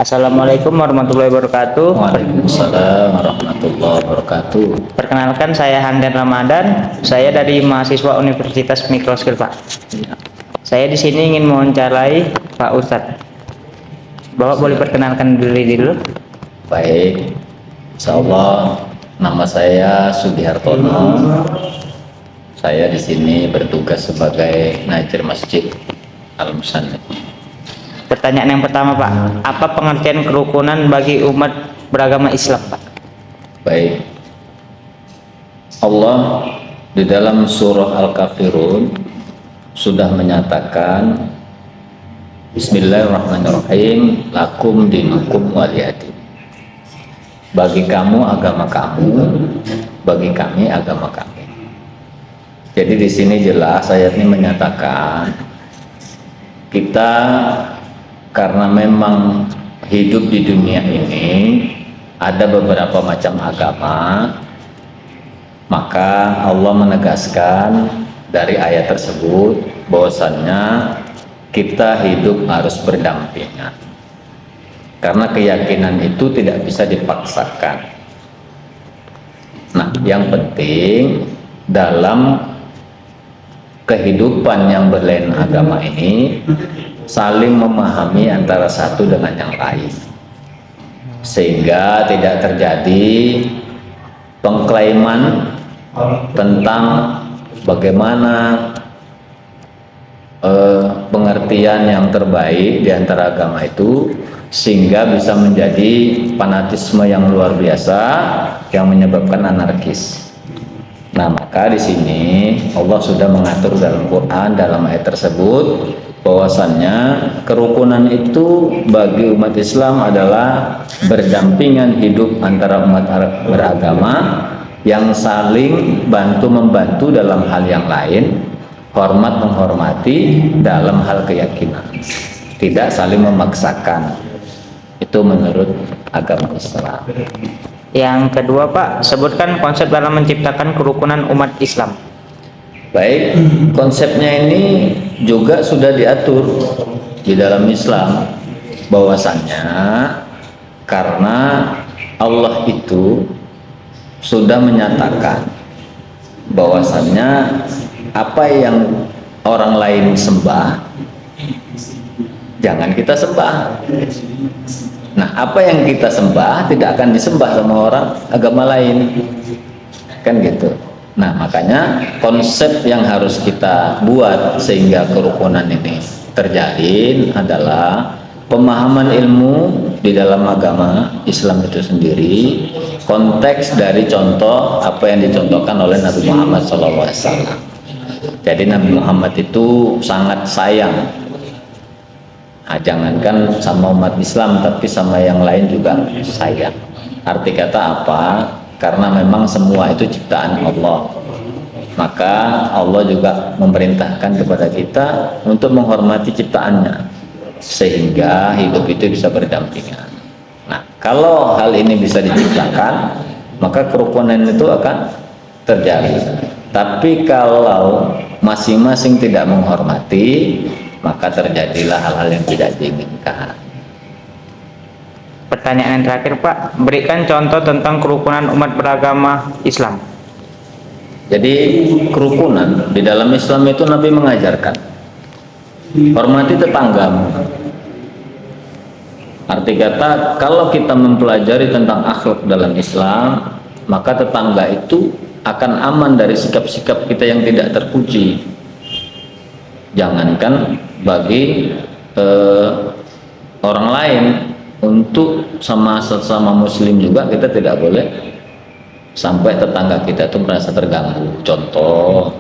Assalamualaikum warahmatullahi wabarakatuh. Waalaikumsalam warahmatullahi wabarakatuh. Perkenalkan, saya Hamdan Ramadan. Saya dari mahasiswa Universitas Mikroskill, Pak. Saya di sini ingin mewawancarai Pak Ustadz. Bapak boleh perkenalkan diri dulu? Baik, insyaallah nama saya Sudihartono. Saya di sini bertugas sebagai Najir Masjid Al-Musannif. Pertanyaan yang pertama, Pak. Apa pengertian kerukunan bagi umat beragama Islam, Pak? Baik, Allah di dalam surah Al-Kafirun sudah menyatakan Bismillahirrahmanirrahim, lakum dinukum waliyadin. Bagi kamu agama kamu, bagi kami agama kami. Jadi di sini jelas ayat ini menyatakan kita karena memang hidup di dunia ini ada beberapa macam agama, maka Allah menegaskan dari ayat tersebut bahwasannya kita hidup harus berdampingan, karena keyakinan itu tidak bisa dipaksakan. Nah, yang penting dalam kehidupan yang berlain agama ini saling memahami antara satu dengan yang lain, sehingga tidak terjadi pengklaiman tentang bagaimana pengertian yang terbaik di antara agama itu, sehingga bisa menjadi fanatisme yang luar biasa yang menyebabkan anarkis. Nah, maka di sini Allah sudah mengatur dalam Quran dalam ayat tersebut bahwasannya kerukunan itu bagi umat Islam adalah berdampingan hidup antara umat beragama yang saling bantu membantu dalam hal yang lain, hormat menghormati dalam hal keyakinan, tidak saling memaksakan. Itu menurut agama Islam. Yang kedua, Pak, sebutkan konsep dalam menciptakan kerukunan umat Islam. Baik, konsepnya ini juga sudah diatur di dalam Islam, bahwasannya karena Allah itu sudah menyatakan bahwasannya apa yang orang lain sembah jangan kita sembah. Nah, apa yang kita sembah tidak akan disembah sama orang agama lain, kan gitu. Nah, makanya konsep yang harus kita buat sehingga kerukunan ini terjalin adalah pemahaman ilmu di dalam agama Islam itu sendiri, konteks dari contoh apa yang dicontohkan oleh Nabi Muhammad SAW. Jadi Nabi Muhammad itu sangat sayang, nah, jangankan sama umat Islam tapi sama yang lain juga sayang. Arti kata apa? Karena memang semua itu ciptaan Allah, maka Allah juga memerintahkan kepada kita untuk menghormati ciptaannya sehingga hidup itu bisa berdampingan. Nah, kalau hal ini bisa diciptakan, maka kerukunan itu akan terjadi. Tapi kalau masing-masing tidak menghormati, maka terjadilah hal-hal yang tidak diinginkan. Pertanyaan yang terakhir, Pak, berikan contoh tentang kerukunan umat beragama Islam. Jadi kerukunan di dalam Islam itu Nabi mengajarkan hormati tetanggamu. Arti kata kalau kita mempelajari tentang akhlak dalam Islam, maka tetangga itu akan aman dari sikap-sikap kita yang tidak terpuji. Jangankan bagi orang lain, untuk sesama muslim juga kita tidak boleh sampai tetangga kita itu merasa terganggu. Contoh,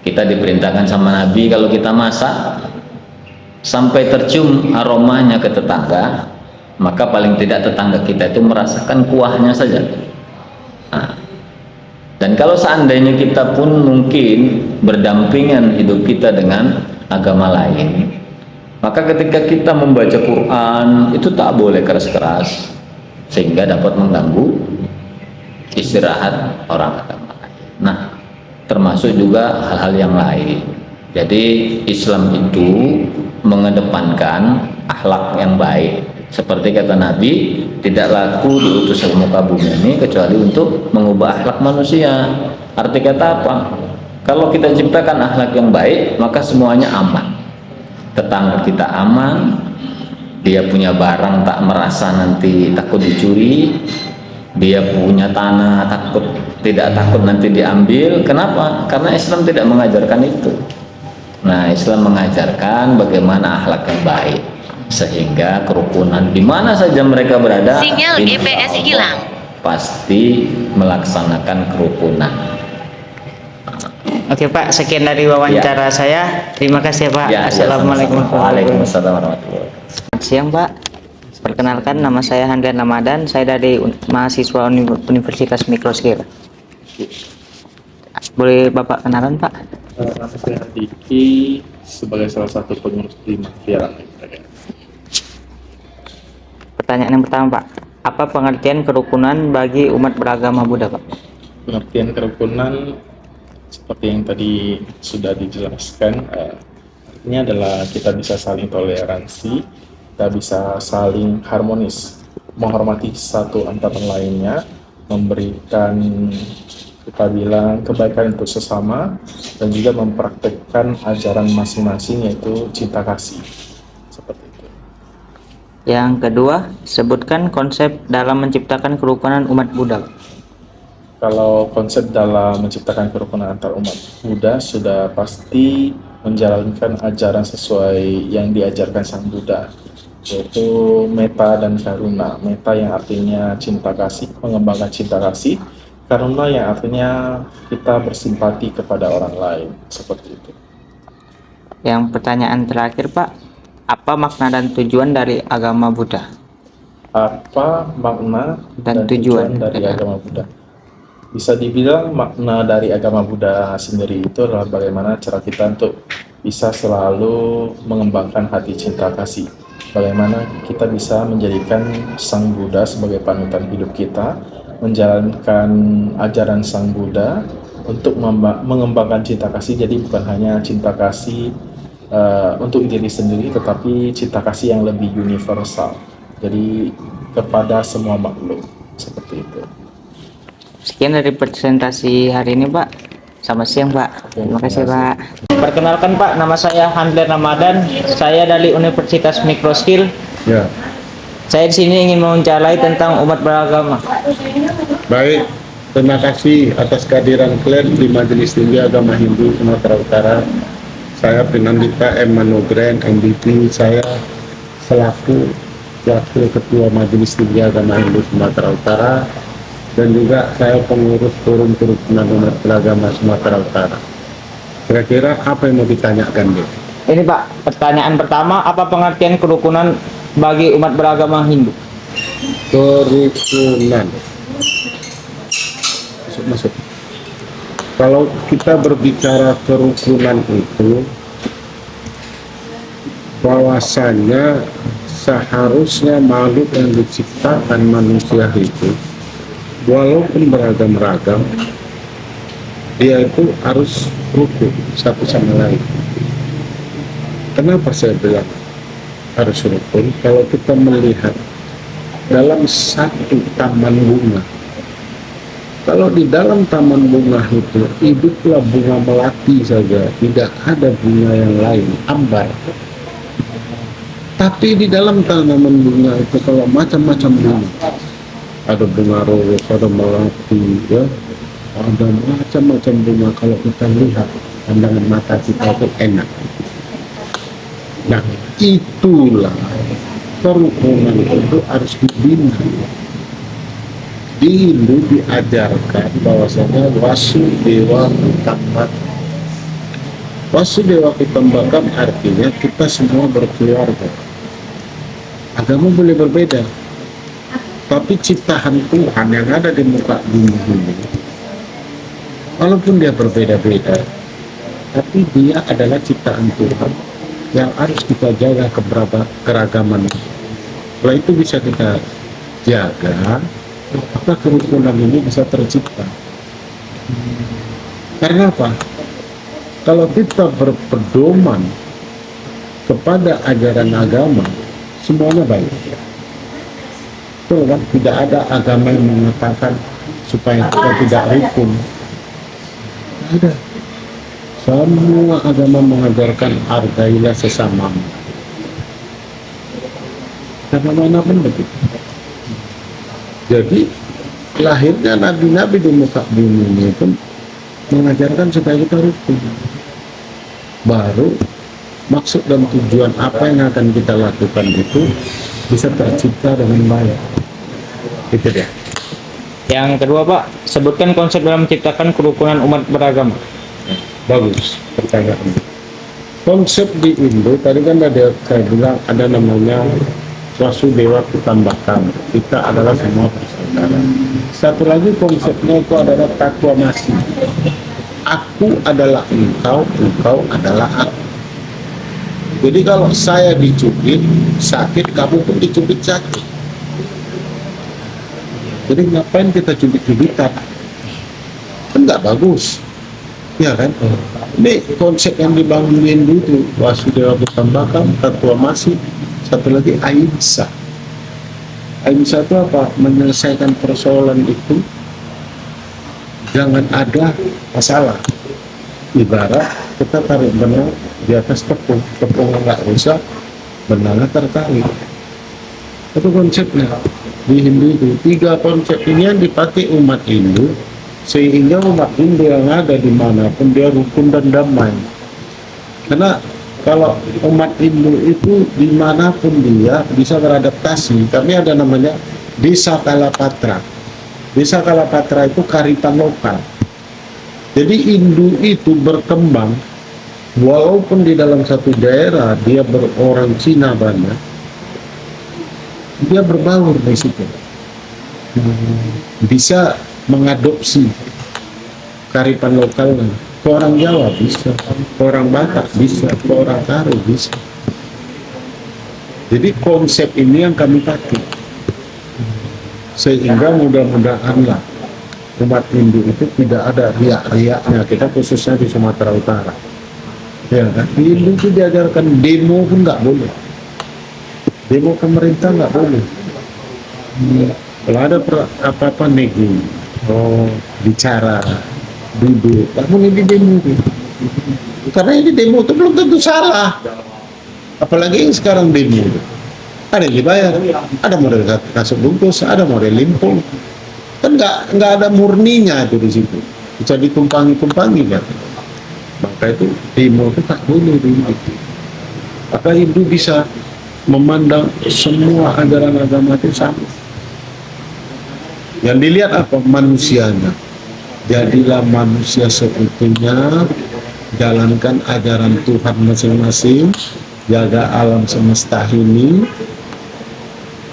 kita diperintahkan sama Nabi kalau kita masak sampai tercium aromanya ke tetangga, maka paling tidak tetangga kita itu merasakan kuahnya saja. Nah, dan kalau seandainya kita pun mungkin berdampingan hidup kita dengan agama lain, maka ketika kita membaca Quran itu tak boleh keras-keras sehingga dapat mengganggu istirahat orang agama lain. Nah, termasuk juga hal-hal yang lain. Jadi Islam itu mengedepankan akhlak yang baik, Seperti kata Nabi, tidak laku diutus ke muka bumi ini kecuali untuk mengubah akhlak manusia. Arti kata apa? Kalau kita ciptakan akhlak yang baik, maka semuanya aman. Tetangga kita aman, dia punya barang tak merasa nanti takut dicuri, dia punya tanah tidak takut nanti diambil. Kenapa? Karena Islam tidak mengajarkan itu. Nah, Islam mengajarkan bagaimana akhlak yang baik, sehingga kerukunan di mana saja mereka berada, Sinyal GPS hilang. Pasti melaksanakan kerukunan. Oke Pak, sekian dari wawancara saya. Terima kasih Pak. Assalamualaikum Waalaikumsalam warahmatullahi wabarakatuh. Selamat siang Pak. Perkenalkan, nama saya Handrian Ramadan. Saya dari mahasiswa Universitas Mikroskil. Boleh Bapak kenalan Pak? Nama saya Diki sebagai salah satu pengurus di Mafia. Pertanyaan yang pertama Pak, apa pengertian kerukunan bagi umat beragama Buddha Pak? Pengertian kerukunan seperti yang tadi sudah dijelaskan, artinya adalah kita bisa saling toleransi, kita bisa saling harmonis, menghormati satu antara lainnya, memberikan, kita bilang, kebaikan untuk sesama, dan juga mempraktekkan ajaran masing-masing, yaitu cinta kasih. Seperti itu. Yang kedua, sebutkan konsep dalam menciptakan kerukunan umat Buddha. Kalau konsep dalam menciptakan kerukunan antar umat Buddha sudah pasti menjalankan ajaran sesuai yang diajarkan Sang Buddha, yaitu metta dan karuna. Metta yang artinya cinta kasih, mengembangkan cinta kasih. Karuna yang artinya kita bersimpati kepada orang lain, seperti itu. Yang pertanyaan terakhir Pak, apa makna dan tujuan dari agama Buddha? Apa makna Dan tujuan dari agama Buddha? Bisa dibilang makna dari agama Buddha sendiri itu adalah bagaimana cara kita untuk bisa selalu mengembangkan hati cinta kasih. Bagaimana kita bisa menjadikan Sang Buddha sebagai panutan hidup kita, menjalankan ajaran Sang Buddha untuk mengembangkan cinta kasih. Jadi bukan hanya cinta kasih untuk diri sendiri, tetapi cinta kasih yang lebih universal. Jadi kepada semua makhluk, seperti itu. Sekian dari presentasi hari ini Pak. Selamat siang Pak. Terima kasih Pak. Perkenalkan Pak, nama saya Handrian Ramadan. Saya dari Universitas Mikroskil. Ya, Saya di sini ingin mewawancarai tentang umat beragama. baik. Terima kasih atas kehadiran kalian di Majelis Tinggi Agama Hindu Sumatera Utara. Saya Pinandita M. Manugren, MVP. Saya selaku Wakil Ketua Majelis Tinggi Agama Hindu Sumatera Utara, dan juga saya pengurus Forum Kerukunan Umat Beragama Sumatera Utara. Kira-kira apa yang mau ditanyakan, Bu? Ini Pak, pertanyaan pertama, apa pengertian kerukunan bagi umat beragama Hindu? Kerukunan. Masuk. Kalau kita berbicara kerukunan itu, bahwasannya seharusnya makhluk yang diciptakan manusia itu, walaupun beragam-ragam, dia itu harus rukun satu sama lain. Kenapa saya bilang harus rukun? Kalau kita melihat dalam satu taman bunga, kalau di dalam taman bunga itu hiduplah bunga melati saja, tidak ada bunga yang lain, ambar. Tapi di dalam tanaman bunga itu kalau macam-macam bunga, ada bunga ros, ada melati, ya, ada macam-macam bunga. Kalau kita lihat, pandangan mata kita itu enak. Nah, itulah kerukunan itu harus dibina. Di Hindu diajarkan bahwasanya Wasudewa Kutumbakam. Wasudewa Kutumbakam artinya kita semua berkeluarga. Agama boleh berbeda, tapi ciptaan Tuhan yang ada di muka bumi ini, walaupun dia berbeda-beda, tapi dia adalah ciptaan Tuhan yang harus kita jaga keragaman. Setelah itu bisa kita jaga, maka kerukunan ini bisa tercipta. Karena apa? Kalau kita berpedoman kepada ajaran agama, semuanya baik. betul kan, tidak ada agama yang mengatakan supaya kita tidak rukun. Tidak ada. Semua agama mengajarkan hargailah sesamamu. Karena mana pun begitu. Jadi lahirnya nabi-nabi di muka bumi ini pun mengajarkan supaya kita rukun. Baru maksud dan tujuan apa yang akan kita lakukan itu bisa tercipta dengan baik. Itu dia. Yang kedua Pak, sebutkan konsep dalam menciptakan kerukunan umat beragama. Bagus pertanyaan. Konsep di Indo tadi kan ada saya bilang ada namanya Wasudewa Kutambakan. Kita adalah semua bersaudara. Satu lagi konsepnya itu adalah takwamasi. Aku adalah engkau, engkau adalah aku. Jadi kalau saya dicubit sakit, kamu pun dicubit sakit. Jadi ngapain kita cubit-cubitan? Kan nggak bagus. Ya kan? Ini konsep yang dibangun Hindu itu Wasudewa Kutambakan, takwamasi, satu lagi ahimsa. Ahimsa itu apa? Menyelesaikan persoalan itu jangan ada masalah. Ibarat kita tarik benang di atas tepung, tepung nggak rusak, benangnya tertarik. Itu konsepnya di Hindu itu. 3 konsep ini yang dipakai umat Hindu sehingga umat Hindu yang ada dimanapun dia rukun dan damai. Karena kalau umat Hindu itu dimanapun dia bisa beradaptasi. Kami ada namanya Desa Kalapatra. Desa Kalapatra itu karitan lokal. Jadi Hindu itu berkembang walaupun di dalam satu daerah dia berorang Cina banyak, dia berbaur di situ. Bisa mengadopsi kearifan lokalnya. Ke orang Jawa bisa, ke orang Batak bisa, ke orang Karo bisa. Jadi konsep ini yang kami pakai. Sehingga mudah-mudahanlah umat Hindu itu tidak ada riak-riaknya. Kita khususnya di Sumatera Utara. Ya kan? Di Hindu itu diajarkan demo pun nggak boleh. Demo pemerintah nggak boleh. Kalau ada apa-apa nego, bicara, duduk, namun ini demo itu. Karena ini demo itu belum tentu salah. Apalagi yang sekarang demo itu. Ada yang dibayar, ada model kasut bungkus, ada model limpung. Kan nggak ada murninya itu di situ. Bisa ditumpangi kan. Maka itu demo itu tak boleh begitu. Maka Hindu bisa memandang semua ajaran agama itu sama. Yang dilihat apa? Manusianya. Jadilah manusia seutuhnya, jalankan ajaran Tuhan masing-masing, jaga alam semesta ini.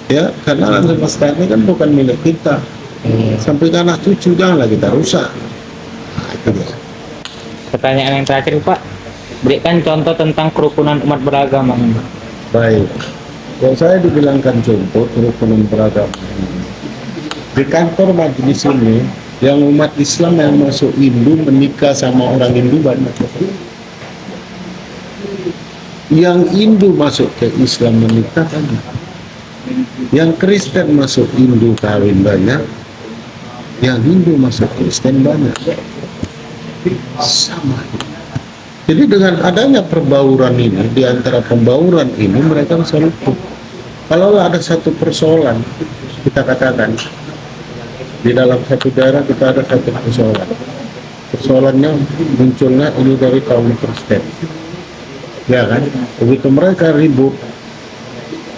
Ya, karena alam semesta ini kan bukan milik kita. Sampai ke anak cucu janganlah kita rusak. Nah, itu dia. Pertanyaan yang terakhir Pak, berikan contoh tentang kerukunan umat beragama. Baik. Kalau saya dibilangkan contoh kerukunan beragama di kantor majelis ini, yang umat Islam yang masuk Hindu menikah sama orang Hindu banyak. Yang Hindu masuk ke Islam menikah banyak. Yang Kristen masuk Hindu kawin banyak. Yang Hindu masuk Kristen banyak. Sama. Jadi dengan adanya perbauran ini, di antara pembauran ini mereka bisa luput. Kalau ada satu persoalan, kita katakan di dalam satu daerah kita ada satu persoalan. Persoalannya munculnya ini dari kaum Kristen. Ya kan? Begitu mereka ribut,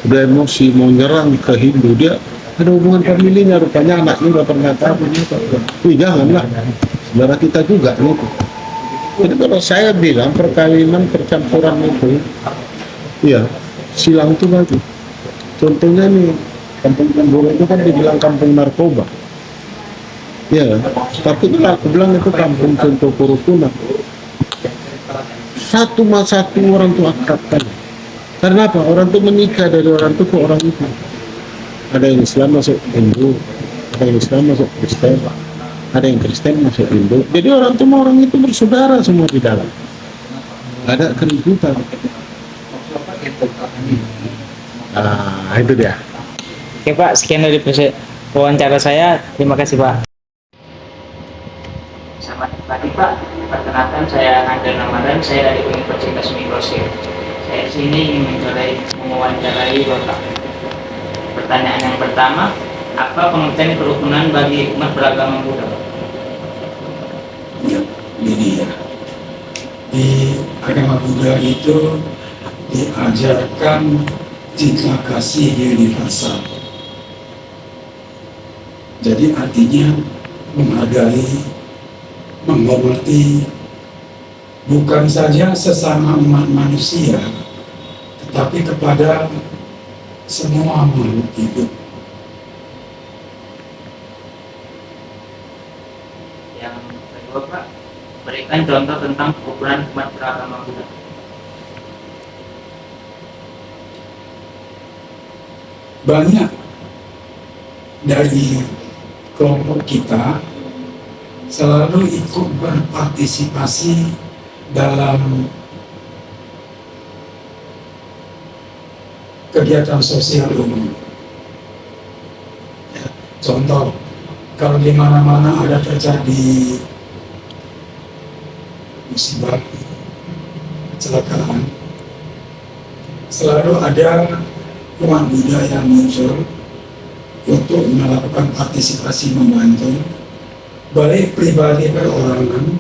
udah emosi mau nyerang ke Hindu, dia ada hubungan familinya, rupanya anaknya udah pernah tahu. Wih, janganlah, saudara kita juga gitu. Jadi kalau saya bilang perkawinan percampuran itu, ya silang itu lagi. Contohnya nih, kampung Tambora itu kan dibilang kampung narkoba. Ya, tapi itu aku bilang itu kampung contoh kerukunan. Satu satu orang tuh akrabkan. Karena apa? Orang tuh menikah dari orang tuh ke orang itu. Ada yang Islam masuk Hindu, ada yang Islam masuk Kristen, ada yang Kristen masuk Hindu. Jadi orang tuh orang itu bersaudara semua di dalam. Ada keributan. Nah, itu dia. Oke Pak, sekian dari wawancara saya. Terima kasih Pak. Selamat pagi Pak. Perkenalkan saya Andel Ramadan, saya dari Universitas Mikroskop. Saya sini ingin mewawancarai Bapak. Pertanyaan yang pertama, apa pengertian kerukunan bagi umat beragama Buddha? Ya, ini ya. Di agama Buddha itu diajarkan cinta kasih universal. Jadi artinya menghargai, menghormati bukan saja sesama umat manusia, tetapi kepada semua makhluk hidup. Yang kedua Pak, berikan contoh tentang kerukunan umat beragama Buddha. Banyak dari kelompok kita selalu ikut berpartisipasi dalam kegiatan sosial umum. Ya, contoh, kalau di mana-mana ada terjadi musibah, kecelakaan, selalu ada umat Buddha yang muncul untuk melakukan partisipasi membantu, baik pribadi perorangan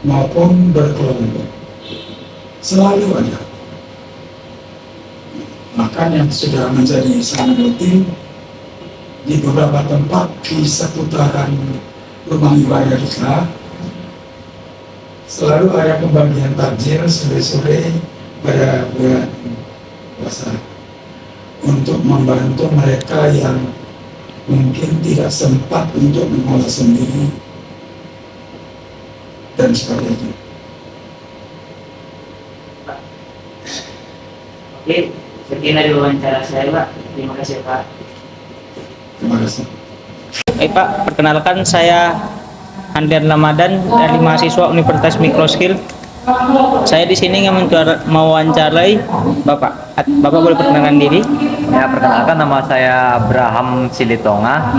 maupun berkelompok. Selalu ada. Bahkan yang sudah menjadi sangat rutin di beberapa tempat di seputaran rumah ibadah kita, selalu ada pembagian takjil sore-sore pada bulan puasa untuk membantu mereka yang mungkin tidak sempat untuk mengolah sendiri dan sebagainya. Oke, sekian dari wawancara saya Pak. Terima kasih Pak. Terima kasih. Pak, perkenalkan saya Andel Ramadan dari mahasiswa Universitas Mikroskill. Saya di sini ingin mewawancarai Bapak. Bapak boleh perkenalkan diri? Ya, perkenalkan nama saya Abraham Silitonga.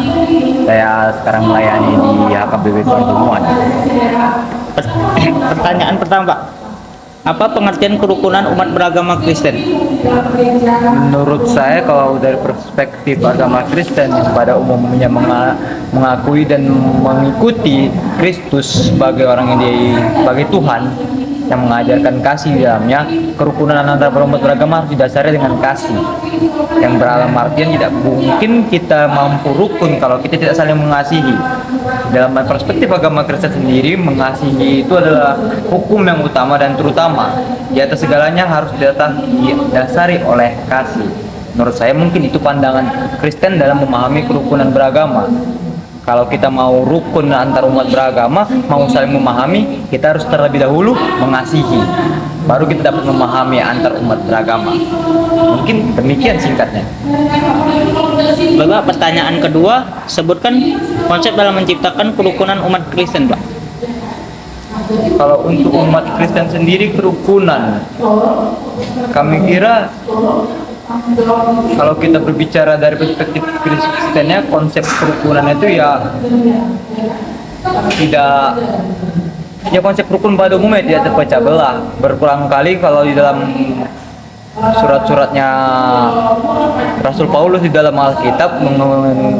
Saya sekarang melayani di HKBP Tanjungan. Pertanyaan pertama Pak, apa pengertian kerukunan umat beragama Kristen? Menurut saya kalau dari perspektif agama Kristen pada umumnya mengakui dan mengikuti Kristus sebagai orang yang sebagai Tuhan yang mengajarkan kasih di dalamnya, kerukunan antara umat beragama harus didasari dengan kasih yang beralam artian tidak mungkin kita mampu rukun kalau kita tidak saling mengasihi. Dalam perspektif agama Kristen sendiri, mengasihi itu adalah hukum yang utama dan terutama. Di atas segalanya harus didasari oleh kasih. Menurut saya mungkin itu pandangan Kristen dalam memahami kerukunan beragama. Kalau kita mau rukun antar umat beragama, mau saling memahami, kita harus terlebih dahulu mengasihi. Baru kita dapat memahami antar umat beragama. Mungkin demikian singkatnya. Bapak, pertanyaan kedua, sebutkan konsep dalam menciptakan kerukunan umat Kristen, Pak. Kalau untuk umat Kristen sendiri kerukunan, kami kira kalau kita berbicara dari perspektif Kristennya, konsep kerukunan itu ya tidak, ya konsep rukun pada umumnya tidak terpecah belah. Berulang kali kalau di dalam surat-suratnya Rasul Paulus di dalam Alkitab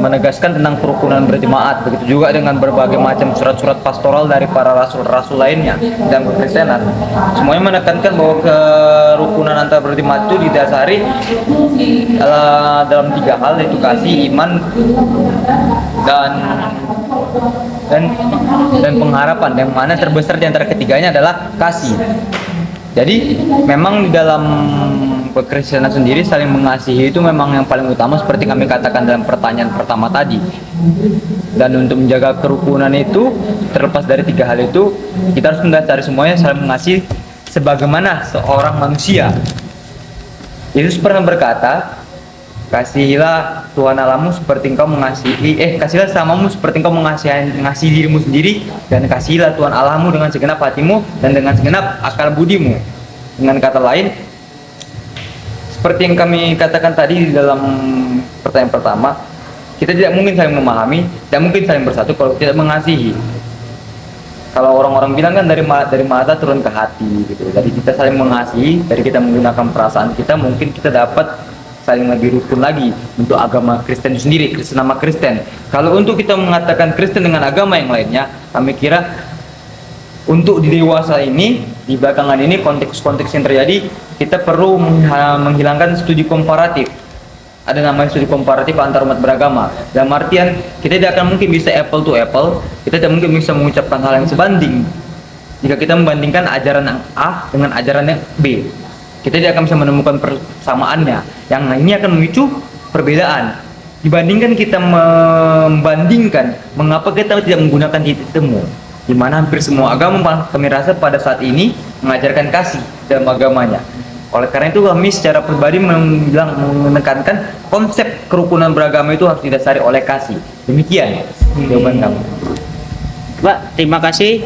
menegaskan tentang kerukunan berjemaat. Begitu juga dengan berbagai macam surat-surat pastoral dari para rasul-rasul lainnya dan kekristenan. Semuanya menekankan bahwa kerukunan antar berjemaat itu didasari dalam tiga hal, yaitu kasih, iman, dan pengharapan, yang mana terbesar di antara ketiganya adalah kasih. Jadi memang di dalam kekristenan sendiri saling mengasihi itu memang yang paling utama, seperti kami katakan dalam pertanyaan pertama tadi. Dan untuk menjaga kerukunan itu, terlepas dari tiga hal itu, kita harus mendasari semuanya saling mengasihi sebagaimana seorang manusia. Yesus pernah berkata, kasihilah Tuhan Allahmu seperti engkau mengasihi, kasihilah sesamamu seperti engkau mengasihi dirimu sendiri, dan kasihilah Tuhan Allahmu dengan segenap hatimu dan dengan segenap akal budimu. Dengan kata lain, seperti yang kami katakan tadi di dalam pertanyaan pertama, kita tidak mungkin saling memahami, tidak mungkin saling bersatu kalau tidak mengasihi. Kalau orang-orang bilang kan dari mata turun ke hati gitu. Dari kita saling mengasihi, dari kita menggunakan perasaan kita, mungkin kita dapat saling lebih rukun lagi untuk agama Kristen sendiri, Kristen nama Kristen. Kalau untuk kita mengatakan Kristen dengan agama yang lainnya, kami kira untuk di dewasa ini, di belakangan ini konteks-konteks yang terjadi, kita perlu menghilangkan studi komparatif. Ada namanya studi komparatif antar umat beragama. Dalam artian kita tidak akan mungkin bisa apple to apple, kita tidak mungkin bisa mengucapkan hal yang sebanding. Jika kita membandingkan ajaran yang A dengan ajaran yang B, kita tidak akan bisa menemukan persamaannya. Yang ini akan memicu perbedaan. Dibandingkan kita membandingkan, mengapa kita tidak menggunakan titik temu? Di mana hampir semua agama kami rasa pada saat ini mengajarkan kasih dalam agamanya. Oleh karena itu kami secara pribadi menekankan konsep kerukunan beragama itu harus didasari oleh kasih. Demikian jawaban kami. Pak, terima kasih.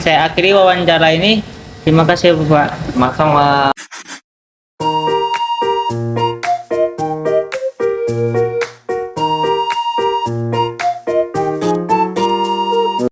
Saya akhiri wawancara ini. Terima kasih Pak. Sama-sama.